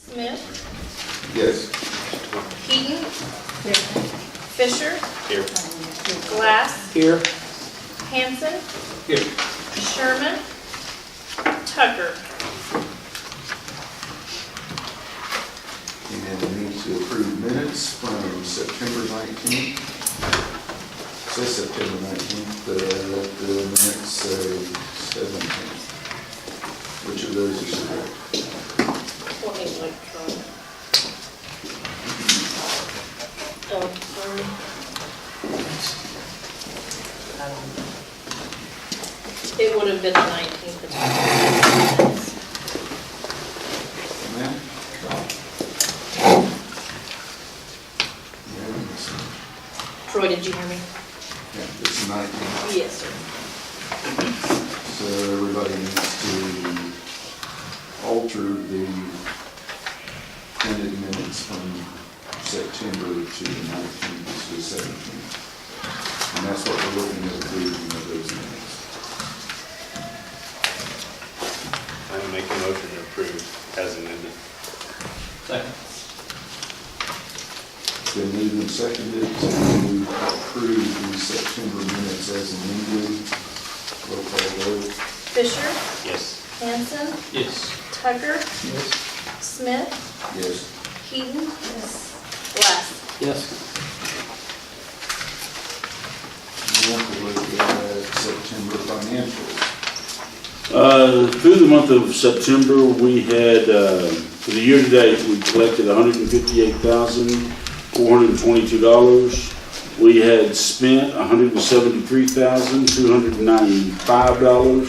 Smith, Yes. Keaton, Fisher, Here. Glass, Here. Hanson, Here. Sherman, Tucker. And we need to approve minutes from September 19th. It says September 19th, the minutes say 17th. Which of those is correct? Let me look for it. Oh, sorry. It would have been the 19th. Ma'am? Yeah, Troy, did you hear me? it's 19th. Yes, sir. So everybody needs to alter the printed minutes from September to the 19th to the 17th. And that's what we're looking at approving of those minutes. I will make a motion to approve as amended. Second. It's been moved and seconded to approve the September minutes as amended. Roll call vote. Fisher, Yes. Hanson, Yes. Tucker, Yes. Smith, Yes. Keaton, Glass. Yes. Now we'll look at September financials. Through the month of September, we had, for the year to date, we collected $158,422. We had spent $173,295.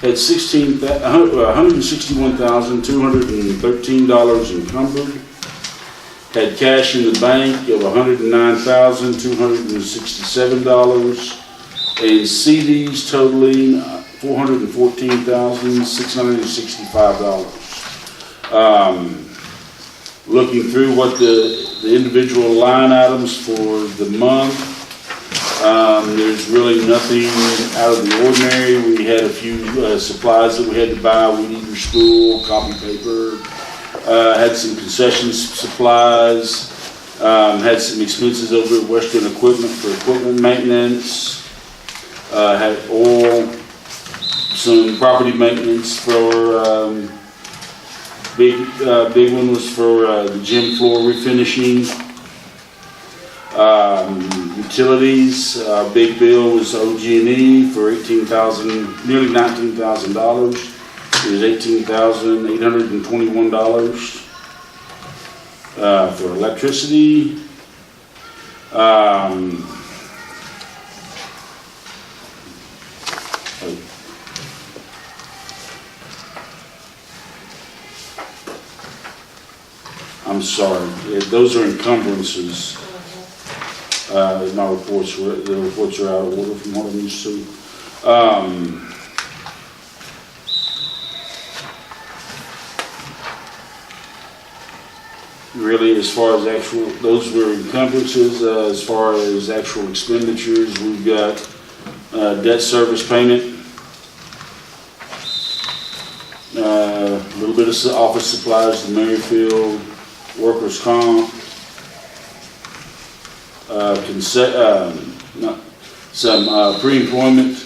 Had $161,213 encumbered. Had cash in the bank of $109,267. And CDs totaling $414,665. Looking through what the individual line items for the month, there's really nothing out of the ordinary. We had a few supplies that we had to buy. We needed for school, copy paper, had some concessions supplies, had some expenses over at Western Equipment for equipment maintenance, had oil, some property maintenance for, big one was for the gym floor refinishing. Utilities, big bill was OG&E for nearly $19,000. It was $18,821 for electricity. I'm sorry, those are encumbrances. My reports, the reports are out of order from what I'm used to. Really, as far as actual, those were encumbrances. As far as actual expenditures, we've got debt service payment, a little bit of office supplies to Maryfield, workers' comp, some pre-employment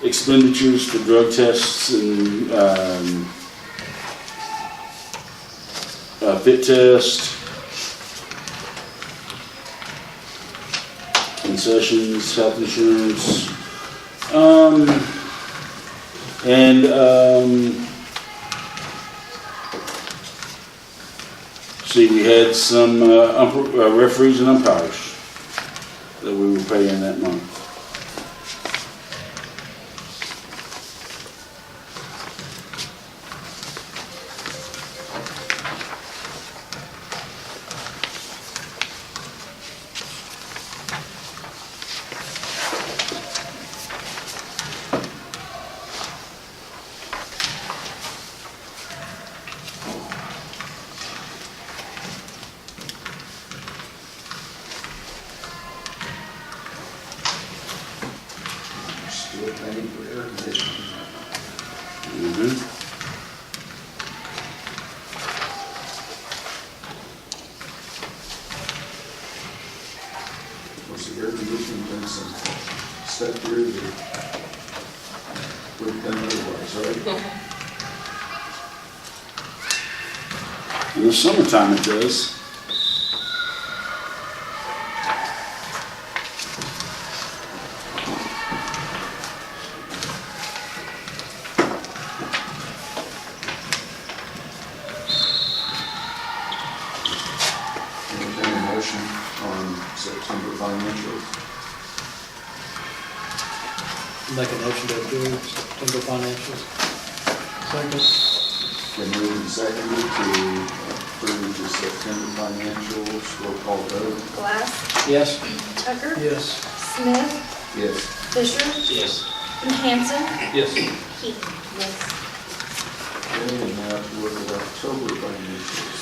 expenditures for drug tests and fit test, concessions, health insurance, see, we had some referees and umpires that we were paying that month. Still paying for air conditioning. tough years that we've done otherwise, right? In the summertime it does. Entertain a motion on September financials. Make a motion to approve September financials. Second. Been moved and seconded to approve the September financials. Roll call vote. Glass, Yes. Tucker, Yes. Smith, Yes. Fisher, Yes. and Hanson. Yes. Keaton. Yes. Okay, and now to look at October financials.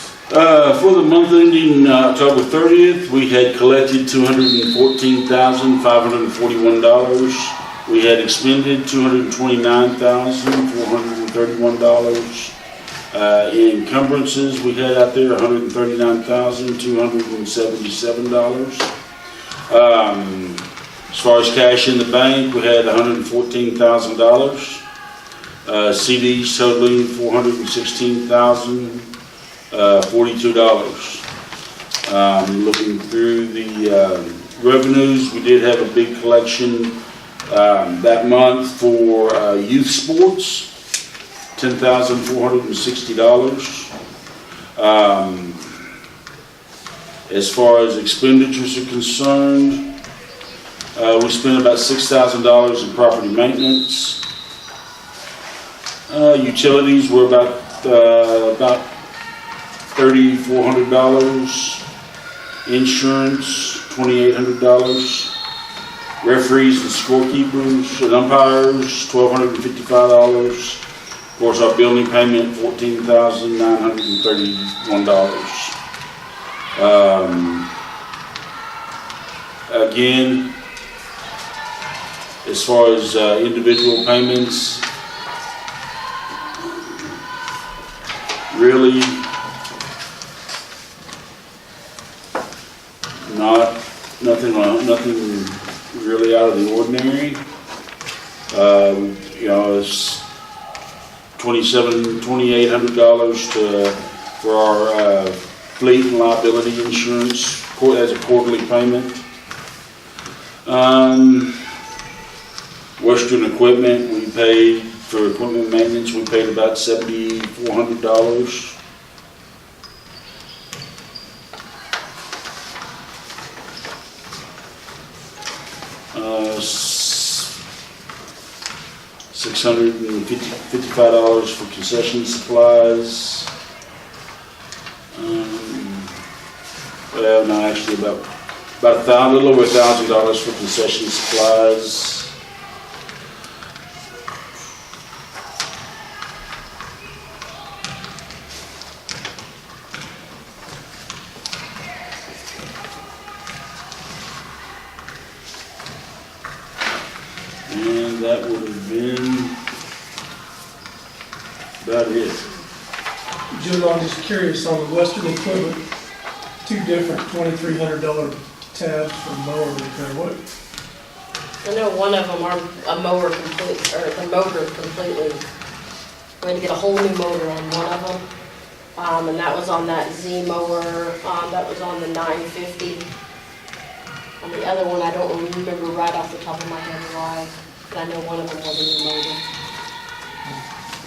For the month ending October 30th, we had collected $214,541. We had expended $229,431. Encumbrances, we had out there $139,277. As far as cash in the bank, we had $114,000. CDs totaling $416,042. Looking through the revenues, we did have a big collection that month for youth sports, $10,460. As far as expenditures are concerned, we spent about $6,000 in property maintenance. Utilities were about $3,400. Insurance, $2,800. Referees and scorekeepers and umpires, $1,255. Of course, our building payment, $14,931. Again, as far as individual payments, really nothing really out of the ordinary. It's $2,800 for our fleet and liability insurance as a quarterly payment. Western Equipment, we paid for equipment maintenance. We paid about $7,400. $655 for concession supplies. Well, no, actually about a little over $1,000 for concession supplies. And that would have been about it. Joe, I'm just curious on the Western Equipment, two different $2,300 tabs for mower repair. What? I know one of them are a mower complete, or the motor completely. We had to get a whole new motor on one of them. And that was on that Z mower, that was on the 950. On the other one, I don't remember right off the top of my head why, but I know one of them was a new motor.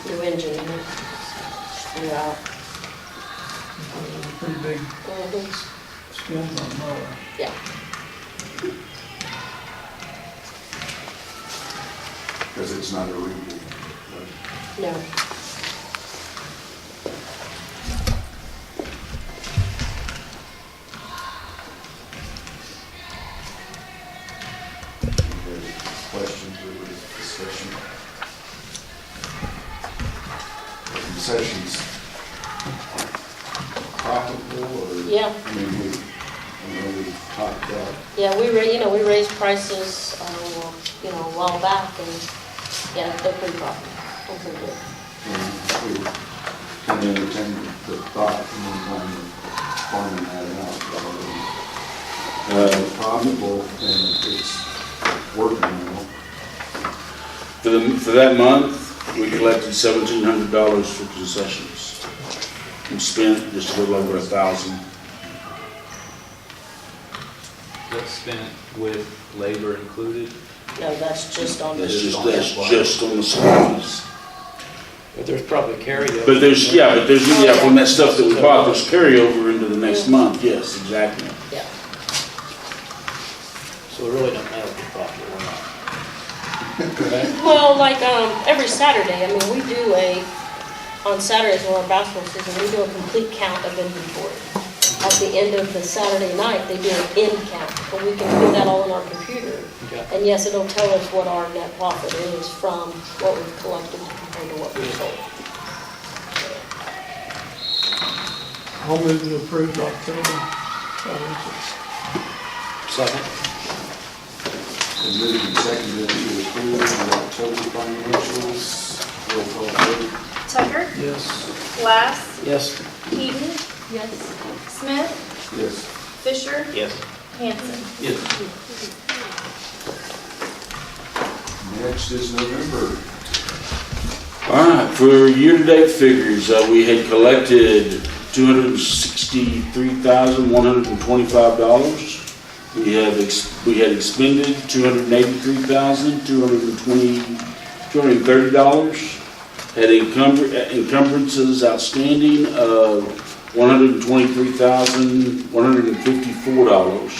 New engine in it. Yeah. Pretty big Mhm. spins on mower. Yeah. Because it's not a repeat. No. Questions or discussion? Concessions profitable or? Yeah. I mean, we talked about, Yeah, we raised prices, a while back, and yeah, they're pretty profitable. They're pretty good. we kind of entertained the thought and then kind of farming that out. It's profitable and it's working more. For that month, we collected $1,700 for concessions. We spent just a little over 1,000. That's spent with labor included. No, that's just on the. That's just on the supplies. But there's probably carryover. But there's from that stuff that we bought, there's carryover into the next month, yes, exactly. Yeah. So it really don't matter if it's profitable or not. Correct? Well, like, every Saturday, I mean, we do on Saturdays when our basketball season, we do a complete count of inventory. At the end of the Saturday night, they do an end count, and we can put that all in our computer. Okay. And yes, it'll tell us what our net profit is from what we've collected compared to what we sold. I'll move to approve October financials. Second? And moving and seconded to approve the October financials. Roll call vote. Tucker, Yes. Glass, Yes. Heaton. Yes. Smith, Yes. Fisher, Yes. Hanson. Yes. Next is November. All right, for year-to-date figures, we had collected $263,125. We had expended $283,230. Had encumbrances outstanding of $123,154.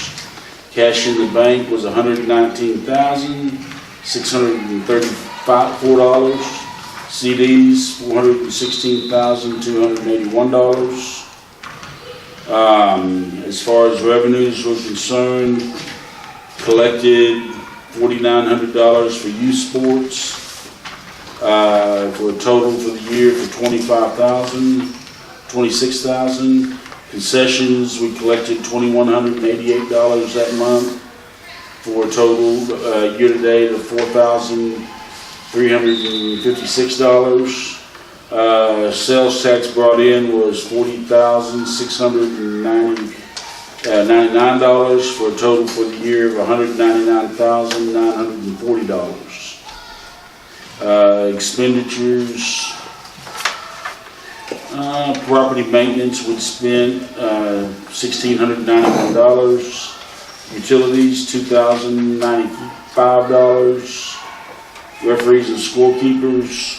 Cash in the bank was $119,634. CDs, $416,281. As far as revenues were concerned, collected $4,900 for youth sports, for a total for the year for $26,000. Concessions, we collected $2,188 that month, for a total year-to-date of $4,356. Sales tax brought in was $40,699 for a total for the year of $199,940. Expenditures, property maintenance would spend $1,691. Utilities, $2,095. Referees and scorekeepers,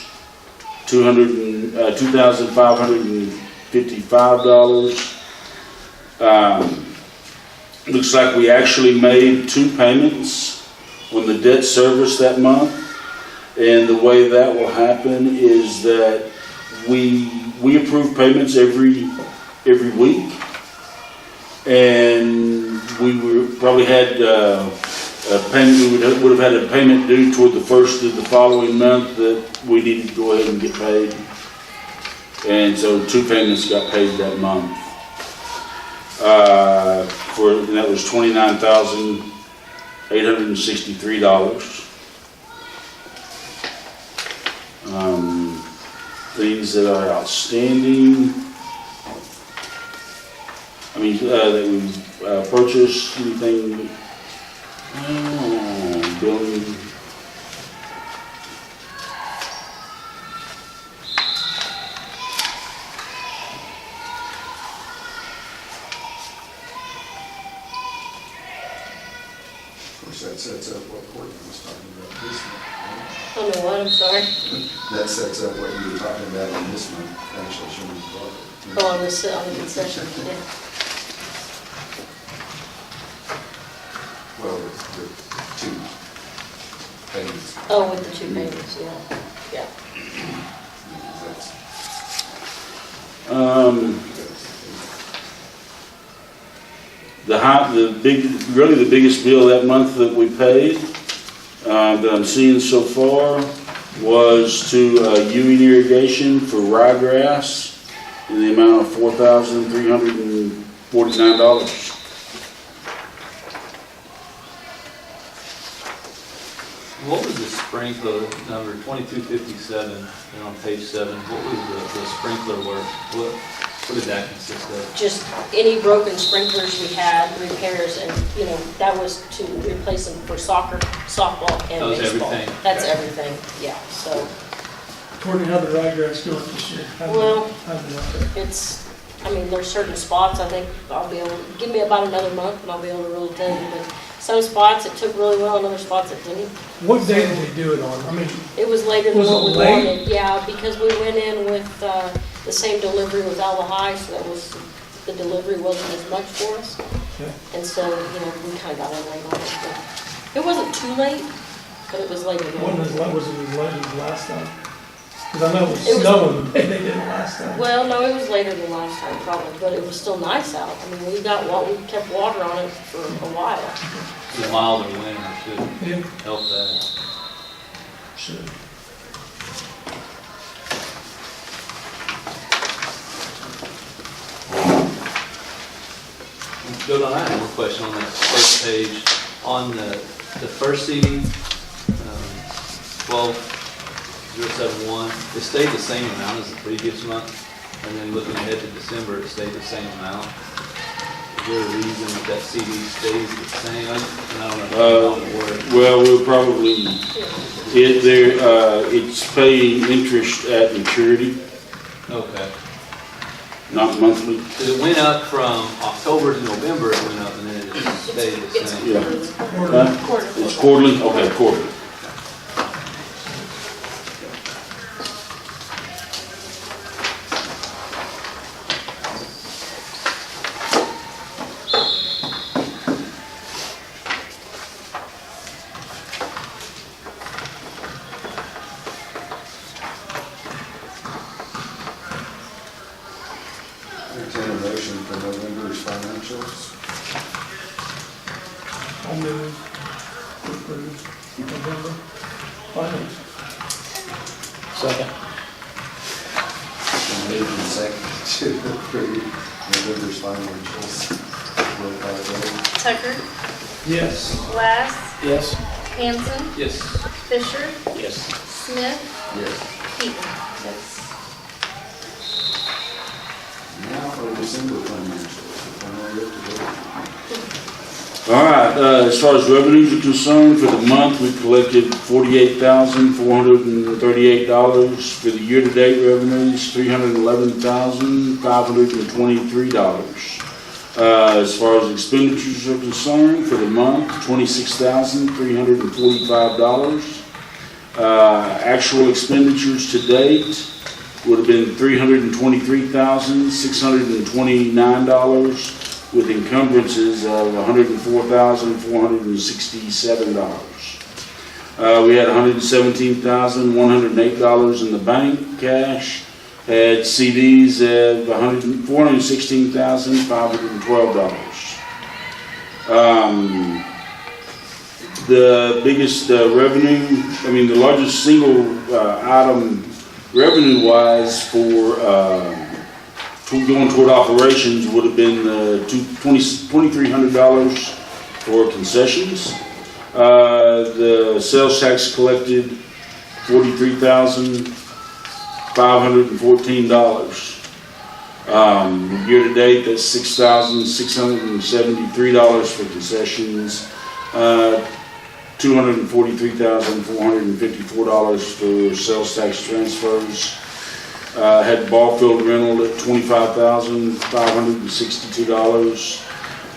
$2,555. Looks like we actually made 2 payments on the debt service that month. And the way that will happen is that we approve payments every week. And we probably had a payment, we would have had a payment due toward the first of the following month that we needed to go ahead and get paid. And so 2 payments got paid that month. And that was $29,863. Things that are outstanding. I mean, that we've purchased, anything, building. Of course, that sets up what Courtney was talking about this month. I don't know what, I'm sorry. That sets up what you were talking about in this month, actually showing the profit. Oh, on the concession, yeah. Well, the 2 payments. Oh, with the 2 payments, yeah, yeah. Really the biggest bill that month that we paid, that I'm seeing so far, was to Ewing Irrigation for ryegrass in the amount of $4,349. What was the sprinkler number 2257 on page 7? What was the sprinkler work? What What did that consist of? Just any broken sprinklers we had, repairs, and, you know, that was to replace them for soccer, softball, and That was baseball. everything? That's Okay. everything, yeah, so Courtney, how the ryegrass going this year? Well- How'd it look? it's, I mean, there's certain spots, I think I'll be able, give me about another month and I'll be able to really tell you, but some spots it took really well, and other spots it didn't. What day did they do it on? I mean, It was later than Was what it we late? wanted, yeah, because we went in with, the same delivery with Alva High, so that was, the delivery wasn't as much for us. okay. And so, you know, we kind of got in late on it, but it wasn't too late, but it was later than. Wasn't as late, was it as late as last time? Because I know it was It was- snowing the day they did it last time. Well, no, it was later than last time probably, but it was still nice out. I mean, we kept water on it for a while. The milder winter should Yeah, help that. sure. Bill, I have one question on that first page. On the first CD, 12071, it stayed the same amount as the previous month, and then looking ahead to December, it stayed the same amount. Is there a reason that CD stays the same? And I don't know how it works. Well, we'll probably, it's paying interest at maturity, Okay. not monthly. Because it went up from October to November, it went up, and then it just stayed the It's same. Yeah. quarterly. It's quarterly? Okay, quarterly. Entertain a motion for November's financials. I'll move to approve November finance. Second. Been moved and seconded to approve November's financials. Roll call vote. Tucker, Yes. Glass, Yes. Hanson, Yes. Fisher, Yes. Smith, Yes. Keaton. Yes. Now for December financials. If I'm all up to date. All right, as far as revenues are concerned, for the month, we collected $48,438. For the year-to-date revenues, $311,523. As far as expenditures are concerned, for the month, $26,345. Actual expenditures to date would have been $323,629, with encumbrances of $104,467. We had $117,108 in the bank, cash. Had CDs of $416,512. The biggest revenue, the largest single item revenue-wise for going toward operations would have been $2,300 for concessions. The sales tax collected $43,514. Year-to-date, that's $6,673 for concessions. $243,454 for sales tax transfers. Had ball field rental at $25,562.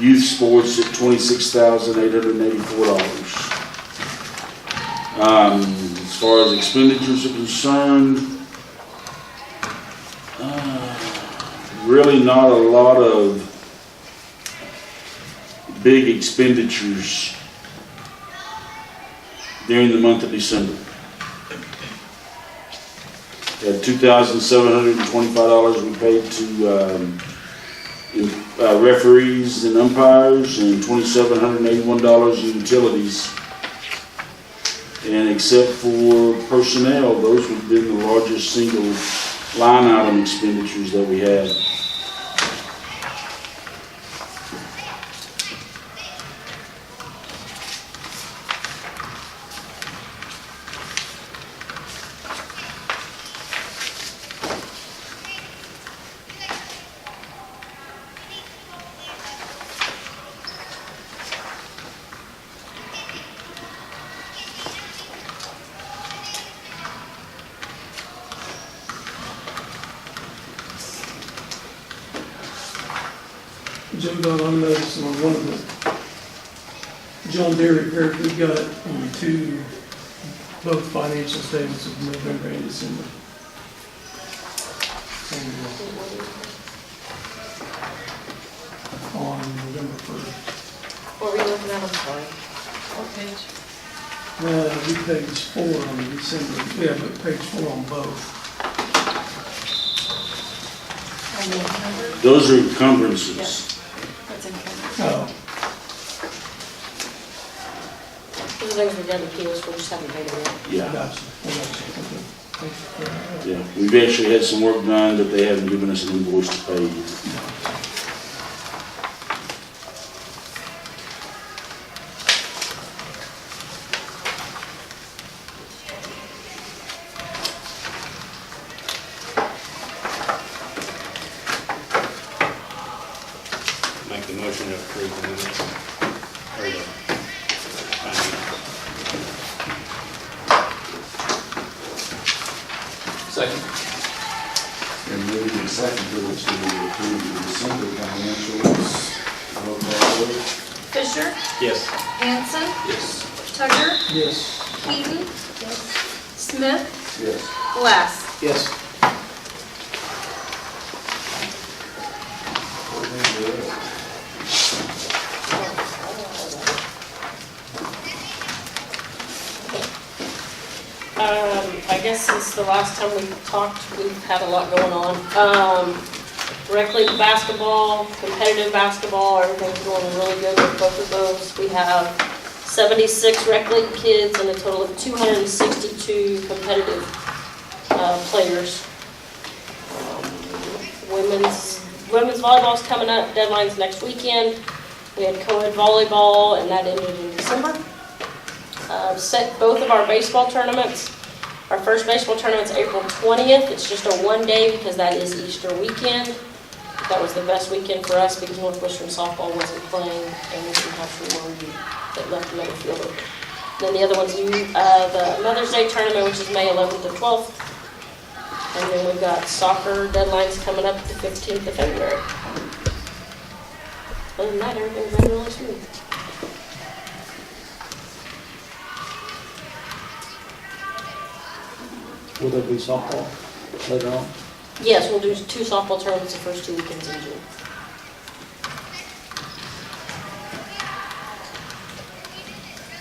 Youth sports at $26,884. As far as expenditures are concerned, really not a lot of big expenditures during the month of December. Had $2,725 we paid to referees and umpires, and $2,781 in utilities. And except for personnel, those would have been the largest single line item expenditures that we had. Jim, Don, I'm noticing on one of the John Deere repairs, we've got both financial statements of November and December. On November 1st. What were you looking at, I'm sorry? What page? We page 4 on December, yeah, but page 4 on both. Those are encumbrances. That's encumbered. Oh, Those are things we've done in POs, we just haven't paid them yet. Yeah, gotcha, okay. Thanks for clearing that up. yeah. We've actually had some work done, but they haven't given us an invoice to pay yet. Make the motion to approve the minutes. Or the finance. Second. And moving and seconded to approve the December financials. Roll call vote. Fisher, Yes. Hanson, Yes. Tugger, Yes. Keaton, Smith, Yes. Glass. Yes. I guess since the last time we talked, we've had a lot going on. Rec league basketball, competitive basketball, everything's going really good with both of those. We have 76 rec league kids and a total of 262 competitive players. Women's volleyball's coming up, deadline's next weekend. We had co-ed volleyball, and that ended in December. Set both of our baseball tournaments. Our first baseball tournament's April 20th. It's just a one-day because that is Easter weekend. That was the best weekend for us because Northwestern softball wasn't playing, and we didn't have someone that left another fielder. Then the other one's the Mother's Day tournament, which is May 11th and 12th. And then we've got soccer deadlines coming up the 15th of February. Other than that, everything's been really smooth. Will there be softball later on? Yes, we'll do 2 softball tournaments the first 2 weekends in June.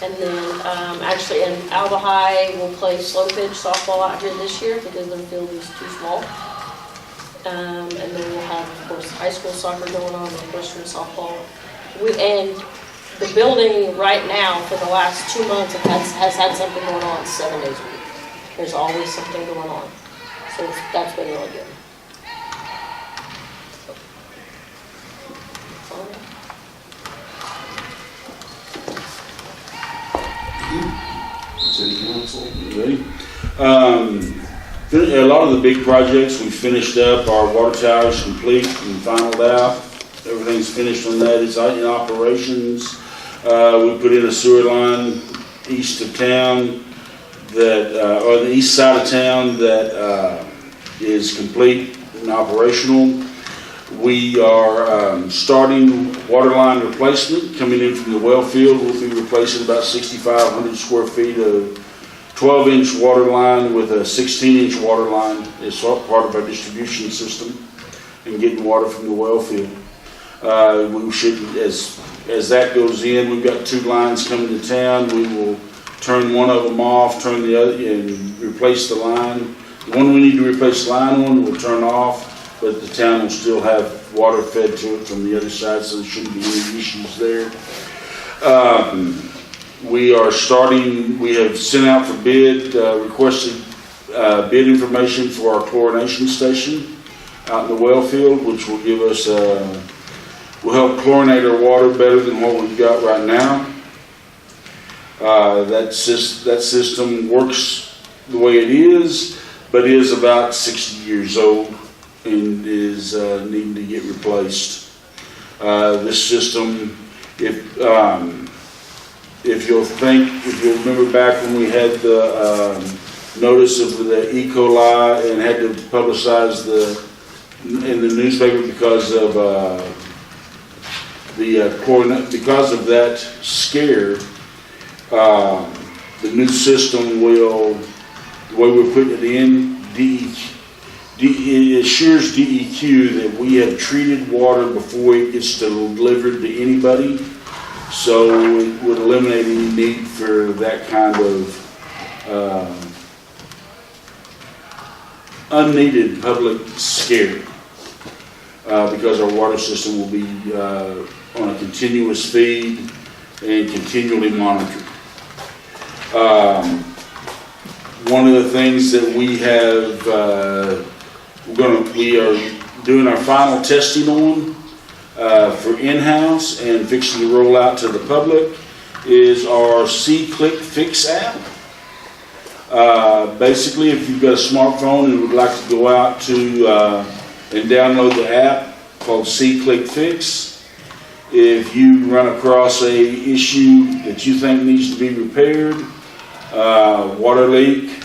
And then, actually, in Alva High, we'll play slow pitch softball out here this year because their field is too small. And then we'll have, of course, high school soccer going on, Northwestern softball. And the building right now, for the last 2 months, has had something going on 7 days a week. There's always something going on. So that's been really good. City Council. Ready? A lot of the big projects we finished up. Our water tower is complete and finalized out. Everything's finished on that. It's in operations. We put in a sewer line east of town or the east side of town that is complete and operational. We are starting water line replacement coming in from the well field. We'll be replacing about 6,500 square feet of 12-inch water line with a 16-inch water line as part of our distribution system and getting water from the well field. We should, as that goes in, we've got 2 lines coming to town. We will turn one of them off, turn the other, and replace the line. The one we need to replace the line on will turn off, but the town will still have water fed to it from the other side, so there shouldn't be any issues there. We are starting, we have sent out for bid, requested bid information for our chlorination station out in the well field, which will give us, will help chlorinate our water better than what we've got right now. That system works the way it is, but is about 60 years old and is needing to get replaced. This system, if you'll remember back when we had the notice of the E. coli and had to publicize in the newspaper because of because of that scare, the new system will, the way we're putting it in, it assures DEQ that we have treated water before it gets delivered to anybody. So it would eliminate any need for that kind of unneeded public scare, because our water system will be on a continuous feed and continually monitored. One of the things that we have, we are doing our final testing on for in-house and fixing to roll out to the public is our C-Click Fix app. Basically, if you've got a smartphone and would like to go out to and download the app called C-Click Fix, if you run across a issue that you think needs to be repaired, water leak,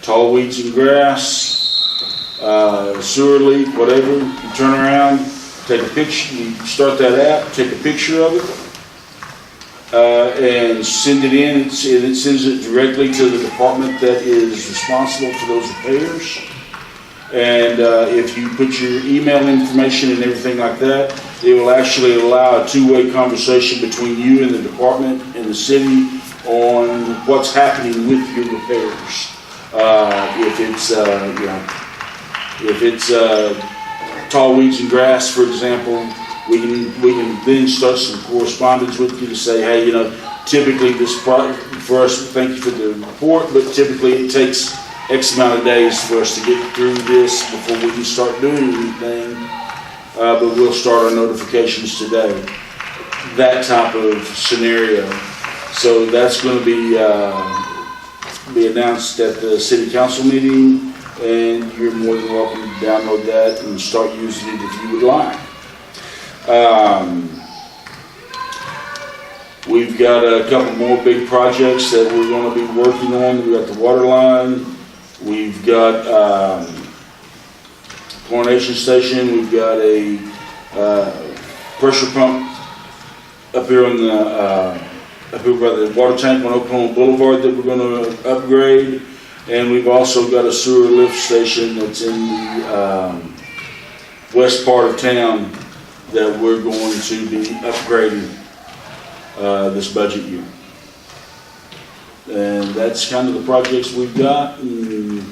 tall weeds and grass, sewer leak, whatever, you turn around, take a picture, you start that app, take a picture of it, and send it in. It sends it directly to the department that is responsible for those repairs. And if you put your email information and everything like that, it will actually allow a two-way conversation between you and the department and the city on what's happening with your repairs. If it's tall weeds and grass, for example, we can then start some correspondence with you to say, hey, typically this project for us, thank you for the report, but typically it takes X amount of days for us to get through this before we can start doing anything. But we'll start our notifications today. That type of scenario. So that's going to be announced at the city council meeting, and you're more than welcome to download that and start using it if you would like. We've got a couple more big projects that we're going to be working on. We've got the water line. We've got chlorination station. We've got a pressure pump up here on the up here by the water tank on Oklahoma Boulevard that we're going to upgrade. And we've also got a sewer lift station that's in the west part of town that we're going to be upgrading this budget year. And that's kind of the projects we've got. And,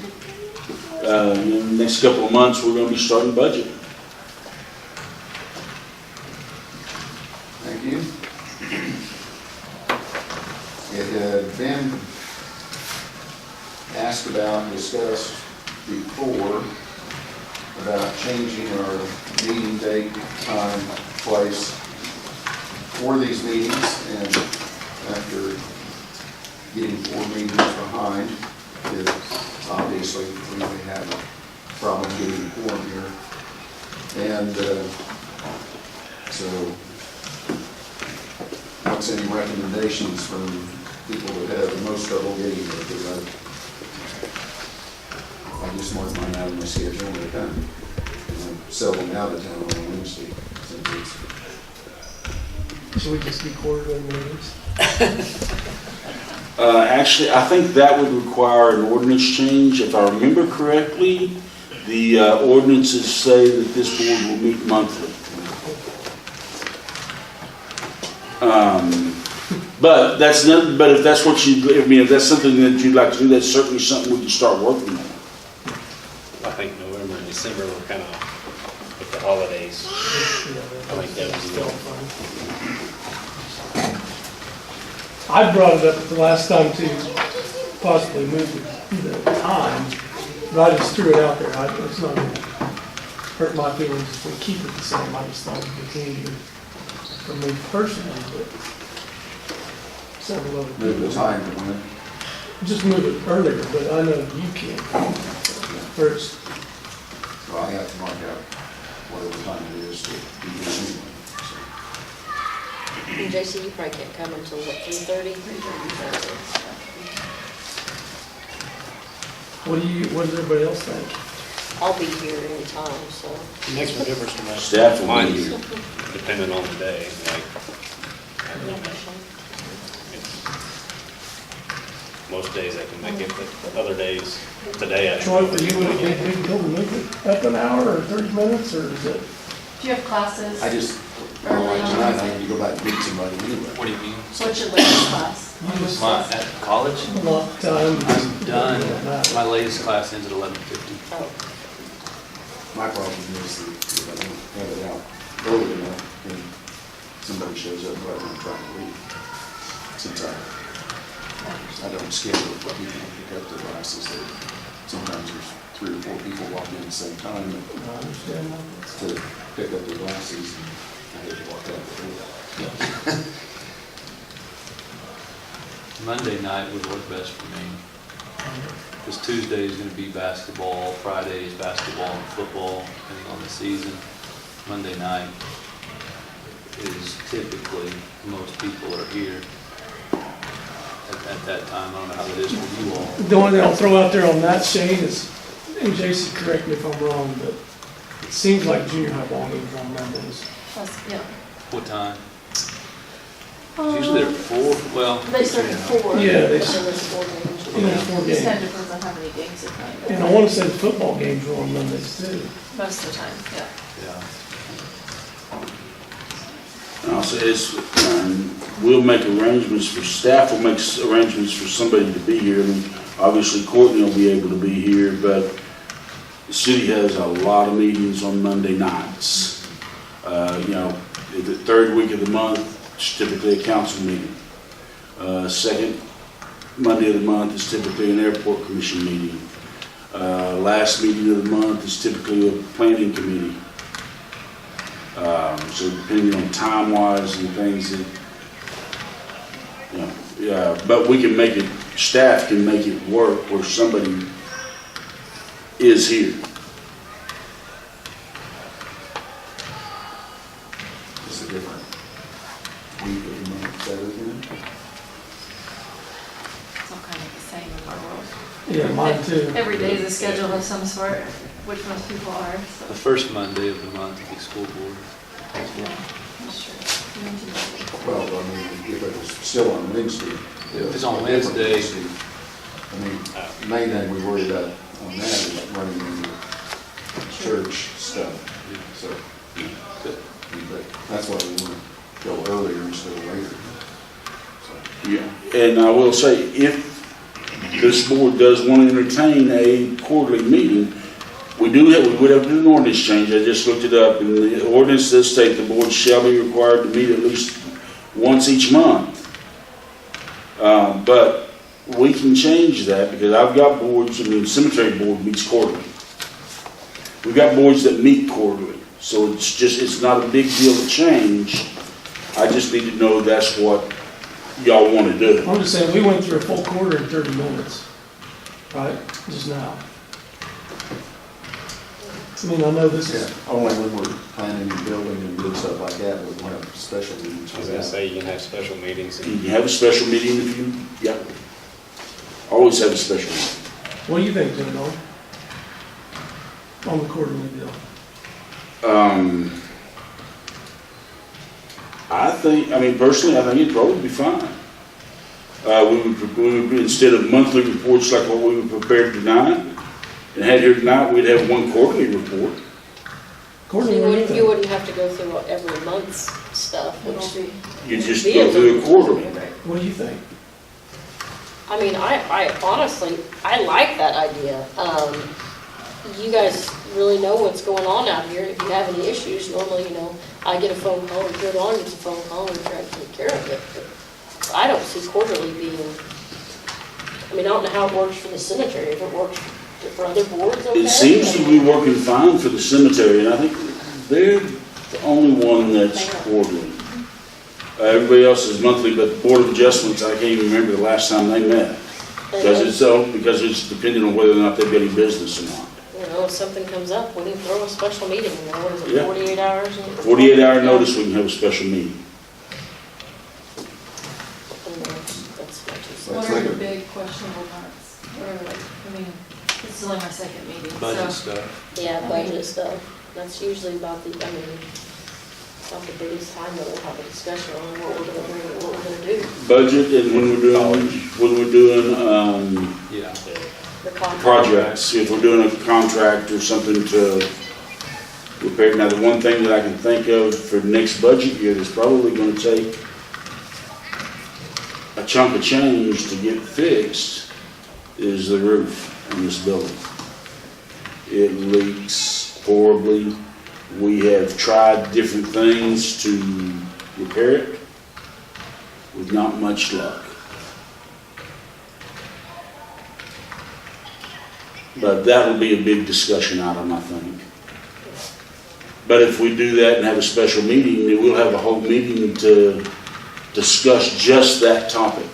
in the next couple of months, we're going to be starting budget. Thank you. It had been asked about, discussed before, about changing our meeting date, time, place for these meetings, and after getting 4 meetings behind, it obviously we may have a problem getting quorum here. And so, what's any recommendations from people that have the most trouble getting there? Because I just mark mine out of my schedule and they're done. And I'm seldom out of town on Wednesday. Should we just do quarterly meetings? Actually, I think that would require an ordinance change. If I remember correctly, the ordinances say that this board will meet monthly. But that's not. But if that's what if that's something that you'd like to do, that's certainly something we can start working on. I think November and December were kind of with the holidays. I think that was the I brought it up the last time to possibly move the time, but I just threw it out there. It's not going to hurt my feelings if we keep it the same. I just thought it would be easier for me personally, but several other Move the people. time to when. Just move it earlier, but I know you can't. First, Well, I have to mark out whatever time it is to be here anyway. And JC, you probably can't come until what, 3:30? what does everybody else think? I'll be here anytime, so. It makes no difference to me. Staff will be Mine's here. depending on the day, like, most days I can make it, but other days, today I. Troy, for you, would it be a big deal to move it up an hour or 30 minutes, or is it? Do you have classes? I just, like tonight, I need to go back and meet somebody anyway. What do you mean? So what's your latest class? You just My, at college? not time? I'm done. My latest class ends at 11:50. Oh, My problem is that if I don't have it out early enough, and somebody shows up right when I'm trying to leave. Since I don't schedule for people to pick up their glasses, that sometimes there's 3 or 4 people walk in at the same time I understand that. to pick up their glasses, and I hate to walk out the door. Monday night would work best for me. Because Tuesday is going to be basketball, Friday is basketball and football, depending on the season. Monday night is typically, most people are here at that time. I don't know how that is for you all. The only thing I'll throw out there on that, Shane, is, and Jason, correct me if I'm wrong, but it seems like junior high ball games are on Mondays. Yeah. What time? It's usually they're 4, well. They start at 4. Yeah, they, but then there's 4 games. you know, there's 4 Just kind games. of depends on how many games they play. And I want to say the football games are on Mondays too. Most of the time, yeah. Yeah. And also, we'll make arrangements for, staff will make arrangements for somebody to be here. I mean, obviously Courtney will be able to be here, but the city has a lot of meetings on Monday nights. You know, the 3rd week of the month, it's typically a council meeting. Second Monday of the month is typically an airport commission meeting. Last meeting of the month is typically a planning committee. So depending on time-wise and things that, you know, yeah, but we can make it, staff can make it work where somebody is here. It's a different week of the month better than. It's all kind of the same in our world. Yeah, mine too. Every day is a schedule of some sort, which most people are, so. The first Monday of the month will be school board. Yeah, that's true. You mentioned that. Well, I mean, if it was still on Wednesday. If it's on a different Wednesday. I mean, the main thing we worry about on that is running into church stuff, so. But that's why we want to go earlier instead of later. So, Yeah, and I will say, if this board does want to entertain a quarterly meeting, we would have to do an ordinance change. I just looked it up, and the ordinance does state the board shall be required to meet at least once each month. But we can change that, because I've got boards, I mean, cemetery board meets quarterly. We've got boards that meet quarterly, so it's not a big deal to change. I just need to know that's what y'all want to do. I'm just saying, we went through a full quarter in 30 minutes, right, just now. I mean, I know this yeah, is, only when we're planning and building and doing stuff like that, we'll have special meetings. I was gonna say, you can have special meetings You and can have a special meeting if you, yeah. Always have a special meeting. what do you think, Jim, on the quarterly deal? I mean, personally, I think it'd probably be fine. We would, instead of monthly reports like what we were prepared tonight, and had here tonight, we'd have one quarterly report. Quarterly, You what do you wouldn't, you think? wouldn't have to go through every month's stuff, It won't which, be. You just go through a quarterly. What do you think? I mean, I honestly, I like that idea. You guys really know what's going on out here. If you have any issues, normally, you know, I get a phone call, or Joe Don gets a phone call, and we try to take care of it. But I don't see quarterly being, I mean, I don't know how it works for the cemetery, if it works for other boards, okay? It seems to be working fine for the cemetery, and I think they're the only one that's quarterly. Everybody else is monthly, but Board of Adjustments, I can't even remember the last time they met. Because it's depending on whether or not they've got any business or not. You know, if something comes up, we can throw a special meeting, you know, what is it, Yeah. 48 hours? 48-hour notice, we can have a special meeting. And that's my two cents. Well, What it's are like the a- big questionable parts? What are like, I mean, it's is only my second meeting, Budget so. stuff. Yeah, budget stuff. That's usually about the, I mean, about the biggest time that we'll have a discussion on what we're gonna bring, what we're gonna do. Budget and when we're doing, Yeah. The contract. projects, if we're doing a contract or something to repair. Now, the one thing that I can think of for next budget year that's probably gonna take a chunk of change to get fixed is the roof on this building. It leaks horribly. We have tried different things to repair it with not much luck. But that will be a big discussion item, I think. But if we do that and have a special meeting, then we'll have a whole meeting to discuss just that topic.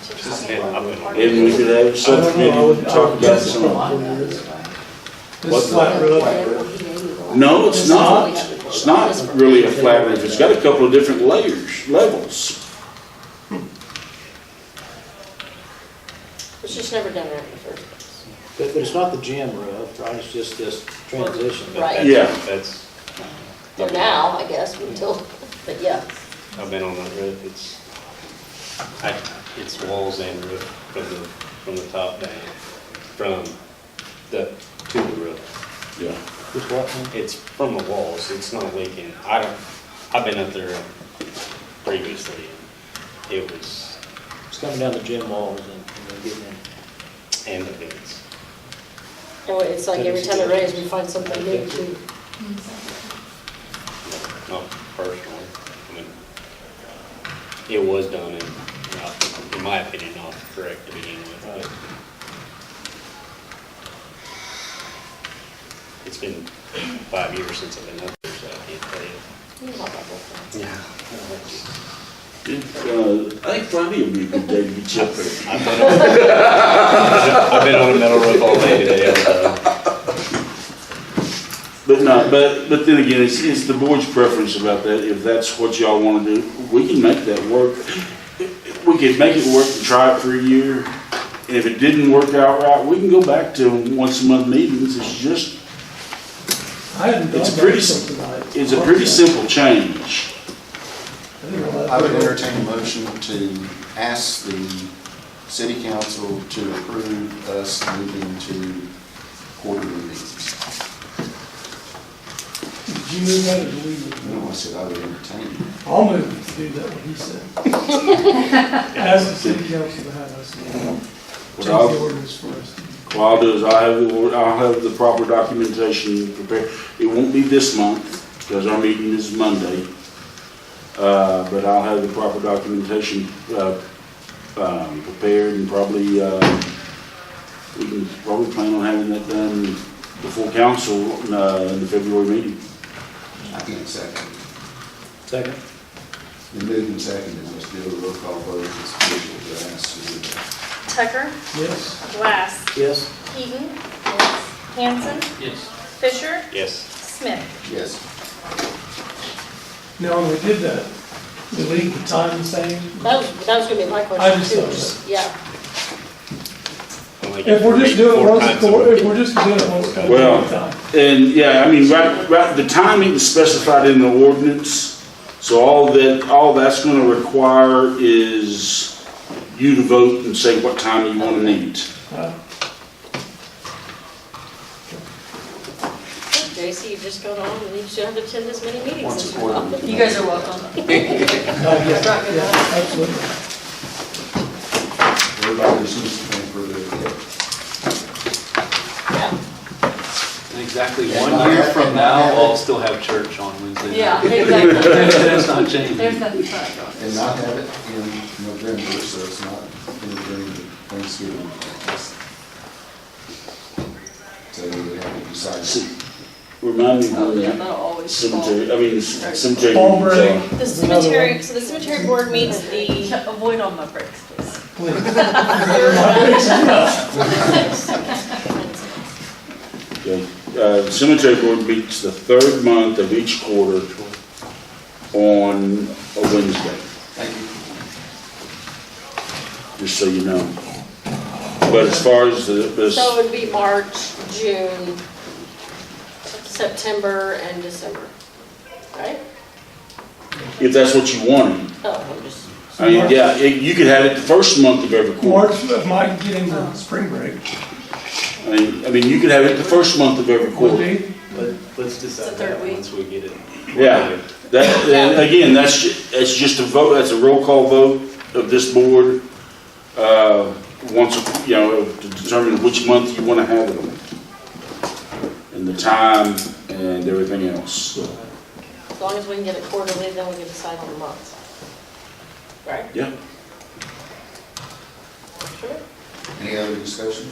And we could have a subcommittee talk about some. This is flat roof. No, it's not. It's not really a flat roof. It's got a couple of different levels. It's just never done right in the first place. But it's not the gym roof, right? It's just this transition. Right. Yeah. That's, For now, I guess, until, but yeah. I've been on that roof, it's walls and roof from the top down, from to the roof. Yeah. Just what, man? It's from the walls, it's not leaking. I've been up there previously, it was, It's coming down the gym walls and then getting in. and the vents. And it's like every time it rains, we find something new to. Not personally, I mean, it was done in my opinion, not correct to begin with, but it's been 5 years since I've been up there, so I can't tell you. Yeah. I think Friday will be a good day to be chipper. I've been on a metal roof all day today, But no, but then again, it's the board's preference about that. If that's what y'all want to do, we can make that work. We can make it work and try it for a year. And if it didn't work out right, we can go back to once a month meetings. It's just, I hadn't done it's that pretty, until tonight. it's a pretty simple change. I didn't know that. I would entertain a motion to ask the city council to approve us moving to quarterly meetings. Did you move that or did we move No, I that? said I would entertain. I'll move to do that, what he said. Ask the city council to have us change the ordinance for us. What I'll do is I'll have the proper documentation prepared. It won't be this month because our meeting is Monday. But I'll have the proper documentation prepared and probably, we can probably plan on having that done before council in the February meeting. I can't second. Second? The moving and seconded, let's do a roll call vote. It's official to ask to do that. Tucker, Yes? Glass, Yes. Keaton, Hanson, Yes. Fisher, Yes. Smith. Yes. Now, when we did that, we leave the time the same? That was gonna be my I question just too. thought Just- Yeah. If we're just doing it once a quarter, quarter, if we're just doing it once a quarter, Well, time. And yeah, I mean, right, the timing is specified in the ordinance. So all that's gonna require is you to vote and say what time you wanna meet. JC, you've just gone on and you should have attended as many meetings Once as a you quarter. want. You guys are welcome. Yeah, absolutely. Everybody just needs to think for the. Yeah. And exactly Yeah, 1 not year have- from and now, not have I'll it. still have church on Wednesday night. Yeah, exactly. That's not changing. There's nothing fun about And not have it in November, so it's not in during the Thanksgiving. So we would have to decide. Remind me Oh, when yeah, the that'll always fall. cemetery Fall meetings break. are. The cemetery, so the cemetery board meets the, Avoid all my breaks, please. Please. Okay. Cemetery board meets the third month of each quarter on a Wednesday. Thank just so you know. But as far as the, So it would be March, June, September, and December, right? if that's what you wanted, Oh, I'm just, I mean, yeah, you could have it the first month of every quarter. March might get into spring break. I mean, you could have it the first month of every Would quarter. be. Let's decide that once we get it. Yeah, that, and again, that's just a vote, that's a roll call vote of this board, once, to determine which month you want to have it on. And the time and everything else, so, as long as we can get it quarterly, then we can decide on the month. Right? yeah. Sure. Any other discussion?